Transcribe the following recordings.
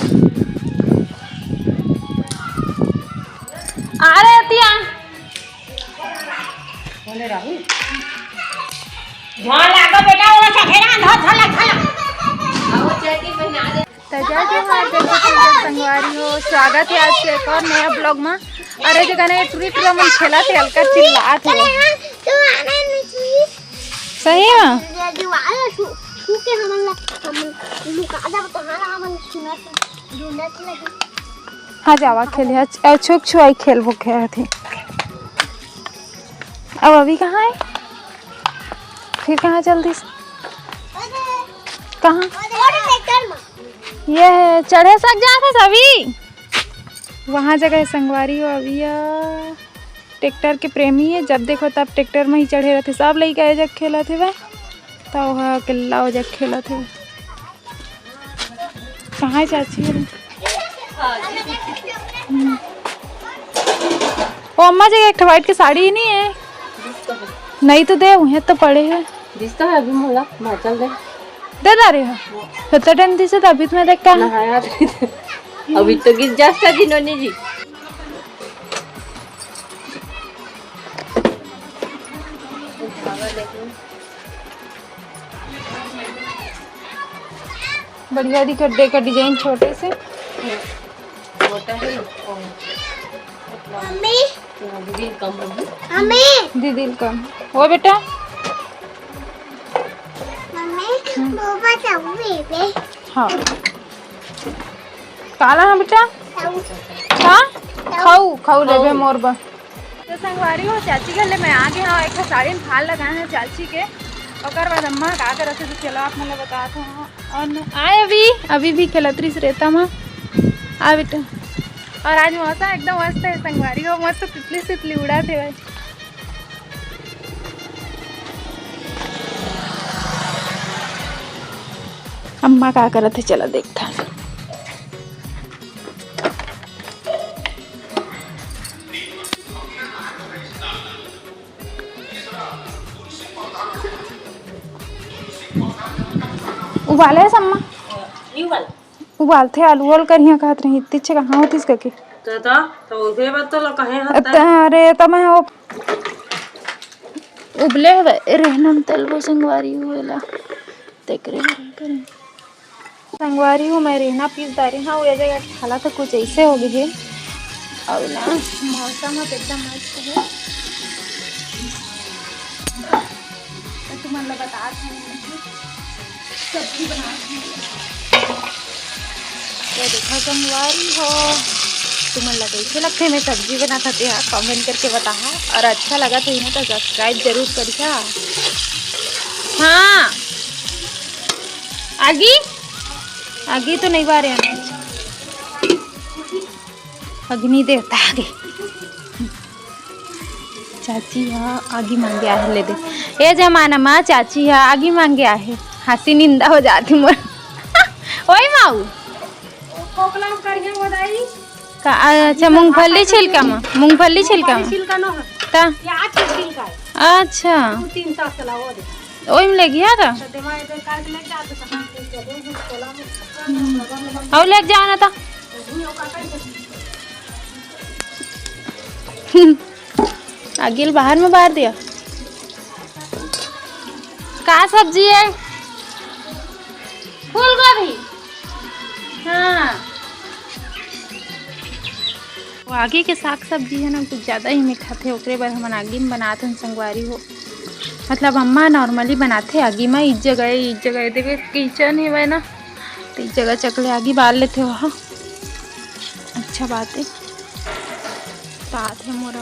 आ रहे तिया बोले राहुल ध्यान लागा बेटा वो सखेरा धर धर आओ चेती बना दे। संगवारी हो, स्वागत है आज के एक और नया ब्लॉग में। अरे जगह ने ट्रिप रमन खेला थे, हल्का चिल्लात है सही है। हाँ जावा खेले छुक छुआई खेल वो खेल थे। अब अभी कहाँ है, फिर कहाँ जल्दी से कहाँ ये है चढ़े सक जाते सभी वहाँ जगह है संगवारी हो। अभी ट्रैक्टर के प्रेमी है, जब देखो तब ट्रैक्टर में ही चढ़े रहते सब लड़का जग खेला थे वह तब वहाँ किला जग खेला थे। कहाँ है चाची है वो अम्मा जगह एक वाइट की साड़ी ही नहीं है नहीं तो दे उन्हें तो पड़े है दिसता है अभी मोला चल दे दे दा रहे हो तो टन दिसे तो अभी तुम्हें देखता है अभी तो गिर जाता जिन्होंने जी बढ़िया दी गड्ढे का डिजाइन छोटे से छोटा है दीदी कम दीदी कम वो बेटा हाँ काला है बेटा हाँ खाऊ खाऊ ले मोर बा तो संगवारी हो चाची के लिए मैं आ गया हूँ। एक साड़ी में फाल लगाए हैं चाची के और बाद अम्मा का कर रहे थे चलो आप मतलब बता था और आए अभी भी खेलत्री से रहता माँ आ बेटा। और आज मौसम एकदम मस्त है संगवारी हो, मस्त तितली तितली उड़ा थे भाई। अम्मा क्या कर रहे थे चलो देखता है। उबाले है सम्मा उबालते आलू वाल करिया कहत रही इतनी अच्छे कहाँ होती इसका की तो उसे बात तो कहे हता अरे तो मैं वो उबले रहना तेल वो संगवारी हुएला देख रहे करें संगवारी हूँ मैं रहना पीसदारी हाँ वो जगह खाला तो कुछ ऐसे हो गई और ना मौसम एकदम मस्त है तो तुम मतलब बता सब्जी बना तो देखा संगवारी हो तुम लगे कैसे लगते मैं सब्जी बनाता थे कमेंट करके बता और अच्छा लगा तो इन्हें तो सब्सक्राइब जरूर करिए। हाँ आगे तो नहीं बारे अग्नि देवता आगे चाची हाँ आगे मांगे आहे ले दे ये जमाना माँ चाची हाँ आगे मांगे आहे हंसी निंदा हो जाती मोर ओए माऊ अच्छा मूंगफली छिलका में अच्छा ओई में ले गया था और ले जाना था अगिल बाहर में बाहर दिया का सब्जी है फूल गोभी हाँ वो आगे के साग सब्जी है ना कुछ ज़्यादा ही मीठा थे ओकरे बार हम आगे में बनाते हैं संगवारी हो मतलब अम्मा नॉर्मली बनाते आगे में इस जगह देखे किचन है वह ना तो इस जगह चकले आगे बाल लेते वहाँ अच्छा बात है साथ है मोरा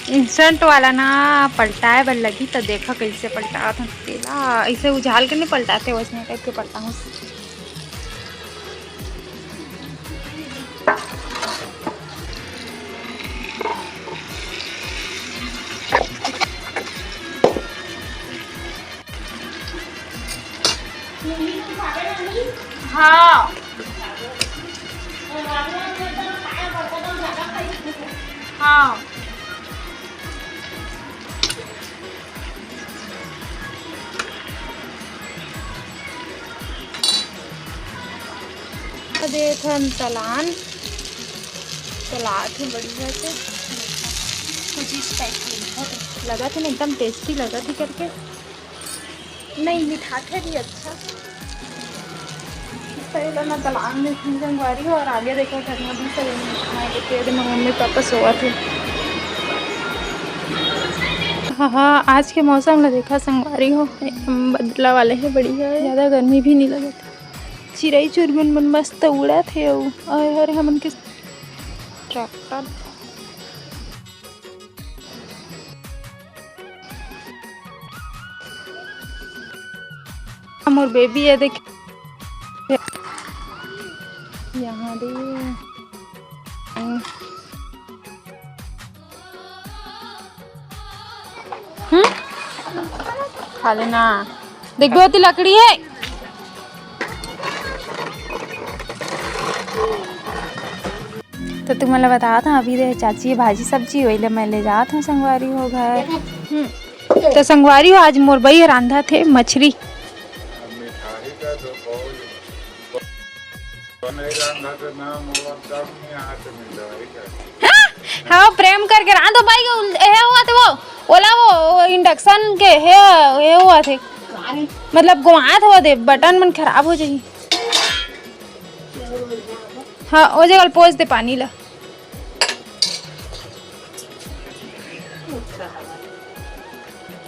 इंस्टेंट वाला ना पलटाए बल लगी तो देखा कैसे पलटा था तेला ऐसे उछाल के नहीं पलटाते वैसे टाइप के पलटा हूँ हाँ हाँ दे थन तलान तलात है बढ़िया से कुछ इस टाइप की लगा था ना, एकदम टेस्टी लगा थी करके। नहीं मीठा थे भी अच्छा पहले ना तलान में संगवारी हो। और आगे देखो ठंडा भी सही मम्मी पापा सोआ थे। हाँ हाँ आज के मौसम ला देखा संगवारी हो, बदला वाले है बढ़िया है, ज़्यादा गर्मी भी नहीं लगे थे। चिड़ई चुरमुन मन मस्त उड़ा थे और हमन के ट्रैक्टर मोर बेबी है देख यहाँ दे खा लेना। देख बहुत ही लकड़ी है। तो तुम्हें बता था अभी दे चाची भाजी सब्जी वही मैं ले जात हूँ संगवारी हो घर। तो संगवारी हो आज मोर बई रांधा थे मछली। हाँ प्रेम करके रांधो भाई है हुआ थे वो ओला वो इंडक्शन के है हुआ थे, मतलब गुमात हुआ थे बटन मन खराब हो जाही। हाँ वो जगह पोंछ दे पानी ला।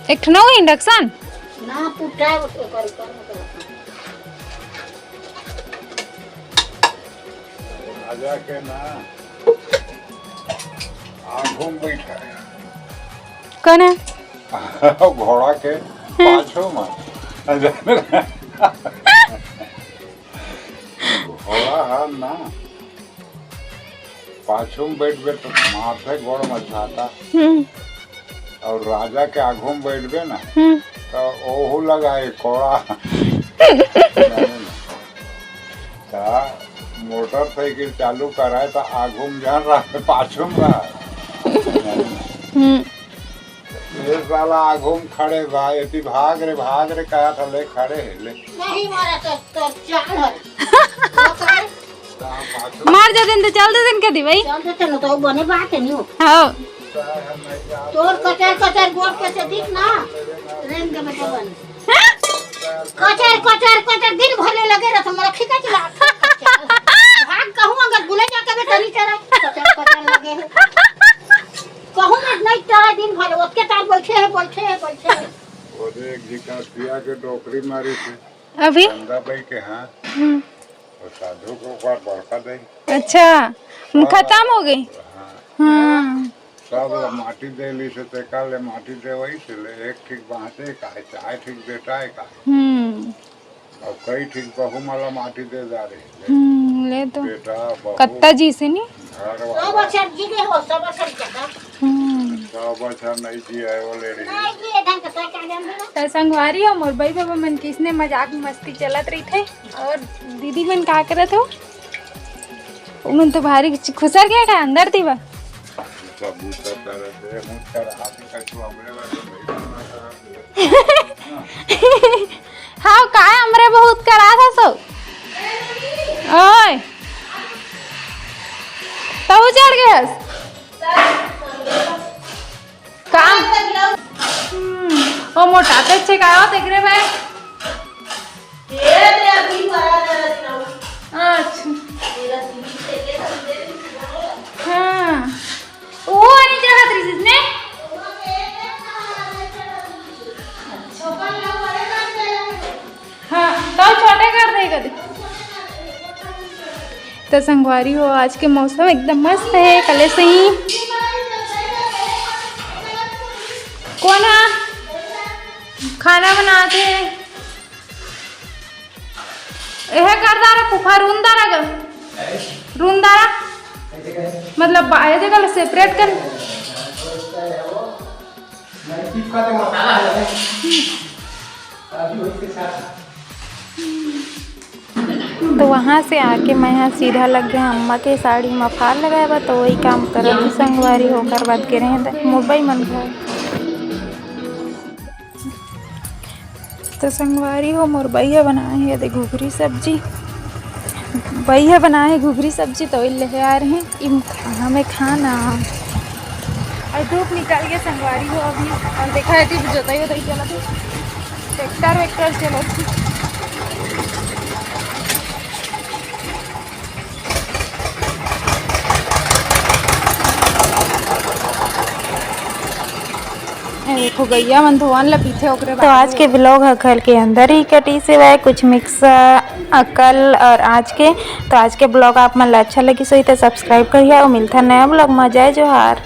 एक ठो नौ इंडक्शन ना पुटा राजा के ना आगू में बैठा है कौन है? घोड़ा के पाछो में घोड़ा है ना पाछो में बैठ गए तो माथे गोड़ मचाता और राजा के आगू में बैठ गए ना तो ओहू लगाए कोड़ा मोटरसाइकिल चालू कराए तो आगू में जान रहा है पाछू में रहा ये साला आगू में खड़े भाई इतनी भाग रे कहा था ले खड़े है ले नहीं मारा तो चाल है मार जा दिन तो चल दे दिन कदी भाई चल देते न तो बने बात है नहीं हो। हाँ तोर कचर गोट कैसे दिख ना रेन के बेटे बन कचर दिन भरने लगे रह हमरा खिका चला भाग कहूं अगर बुले जाके बेटा नहीं चला कचर लगे है कहूं मैं नहीं चला दिन भर उसके तार बैठे है और एक जिका के डोकरी मारी थी अभी गंगा भाई के हां और साधु को बार बड़का दे। अच्छा खत्म हो गई। हाँ सब माटी दे ली से तेका ले माटी दे वही से ले एक ठीक बांटे का चाय ठीक बेटा है का और कई ठीक बहु माला माटी दे जा रहे ले तो बेटा बहु कत्ता जी से नहीं घर सब वाला अच्छा जी के हो सब अच्छा जगह सब अच्छा नहीं जी है वो ले रही नहीं ये ढंग से क्या जान तो संगवारी हो मोर भाई बाबा मन किसने मजाक मस्ती चलत रही थे और दीदी मन का करत हो मन तो भारी खुसर गया का अंदर थी बा कबूतर तरह से हूं चढ़ा के कछु हमरे वाले हाँ काय हमरे बहुत करा था सो ओए तो चढ़ गया काम ओ मोटा ते छे का देख रे भाई ये ले अभी बड़ा दे अच्छा तेरा दीदी से के हाँ वो नहीं जगह तरी जिसने हाँ तो छोटे कर देगा तो संगवारी हो आज के मौसम एकदम मस्त है कल से ही कौन खाना बनाते यह करदारा फूफा रूंदारा रूंदारा मतलब बाहर जगह सेपरेट कर तो वहाँ से आके मैं यहाँ सीधा लग गया अम्मा के साड़ी में फाल लगाया बा तो वही काम कर संगवारी होकर बात के रहे मोबाइल मन गया तो संगवारी हो मोर भैया बनाए है घुघरी सब्जी भैया बनाए घुघरी सब्जी तो ले आ रहे हैं हमें खाना। और धूप निकाल के संगवारी हो अभी। और देखा है कि जोताई वोताई चला थी, ट्रैक्टर वैक्टर चला थी। देखो गैया मन धोवन ला पीछे ओकरे। तो आज के ब्लॉग घर के अंदर ही कटी से वह कुछ मिक्स कल और आज के। तो आज के ब्लॉग आप मन ला अच्छा लगी सो तो सब्सक्राइब करिए और मिलता नया ब्लॉग में। जय जोहार।